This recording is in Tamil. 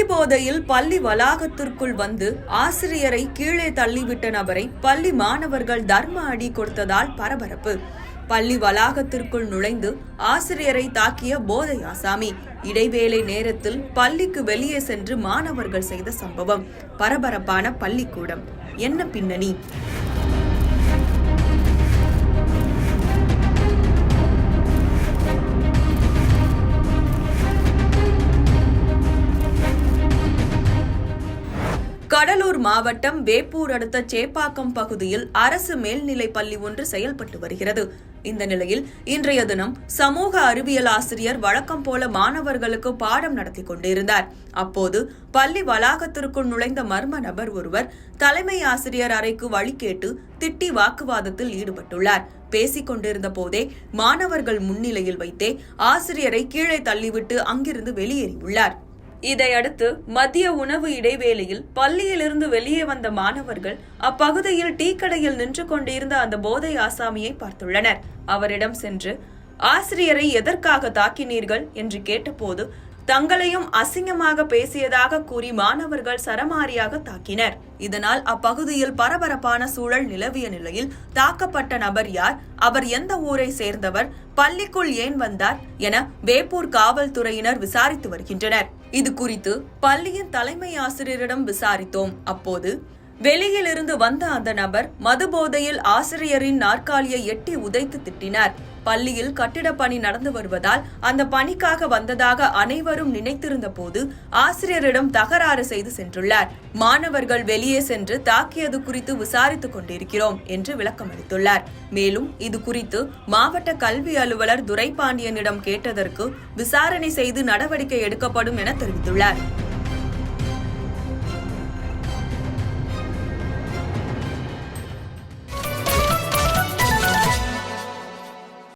குடிபோதையில் பள்ளி வளாகத்திற்குள் வந்து ஆசிரியரை கீழே தள்ளிவிட்ட நபரை பள்ளி மாணவர்கள் தர்ம அடி கொடுத்ததால் பரபரப்பு. பள்ளி வளாகத்திற்குள் நுழைந்து ஆசிரியரை தாக்கிய போதை ஆசாமி. இடைவேளை நேரத்தில் பள்ளிக்கு வெளியே சென்று மாணவர்கள் செய்த சம்பவம். பரபரப்பான பள்ளிக்கூடம். என்ன பின்னணி? கடலூர் மாவட்டம் வேப்பூர் அடுத்த சேப்பாக்கம் பகுதியில் அரசு மேல்நிலைப் பள்ளி ஒன்று செயல்பட்டு வருகிறது. இந்த நிலையில் இன்றைய தினம் சமூக அறிவியல் ஆசிரியர் வழக்கம் போல மாணவர்களுக்கு பாடம் நடத்தி கொண்டிருந்தார். அப்போது பள்ளி வளாகத்திற்குள் நுழைந்த மர்ம நபர் ஒருவர் தலைமை ஆசிரியர் அறைக்கு வழி கேட்டு திட்டி வாக்குவாதத்தில் ஈடுபட்டுள்ளார். பேசிக் கொண்டிருந்த போதே மாணவர்கள் முன்னிலையில் வைத்தே ஆசிரியரை கீழே தள்ளிவிட்டு அங்கிருந்து வெளியேறியுள்ளார். இதையடுத்து மதிய உணவு இடைவேளையில் பள்ளியிலிருந்து வெளியே வந்த மாணவர்கள் அப்பகுதியில் டீ கடையில் நின்று கொண்டிருந்த அந்த போதை ஆசாமியை பார்த்துள்ளனர். அவரிடம் சென்று ஆசிரியரை எதற்காக தாக்கினீர்கள் என்று கேட்டபோது தங்களையும் அசிங்கமாக பேசியதாக கூறி மாணவர்கள் சரமாரியாக தாக்கினர். இதனால் அப்பகுதியில் பரபரப்பான சூழல் நிலவிய நிலையில் தாக்கப்பட்ட நபர் யார், அவர் எந்த ஊரை சேர்ந்தவர், பள்ளிக்குள் ஏன் வந்தார் என வேப்பூர் காவல்துறையினர் விசாரித்து வருகின்றனர். இது குறித்து பள்ளியின் தலைமை ஆசிரியரிடம் விசாரித்தோம். அப்போது வெளியிலிருந்து வந்த அந்த நபர் மது போதையில் ஆசிரியரின் நாற்காலியை எட்டி உதைத்து திட்டினார். பள்ளியில் கட்டிடப் பணி நடந்து வருவதால் அந்த பணிக்காக வந்ததாக அனைவரும் நினைத்திருந்த போது ஆசிரியரிடம் தகராறு செய்து சென்றுள்ளார். மாணவர்கள் வெளியே சென்று தாக்கியது குறித்து விசாரித்துக் கொண்டிருக்கிறோம் என்று விளக்கம் அளித்துள்ளார். மேலும் இது குறித்து மாவட்ட கல்வி அலுவலர் துரைபாண்டியனிடம் கேட்டதற்கு விசாரணை செய்து நடவடிக்கை எடுக்கப்படும் என தெரிவித்துள்ளார்.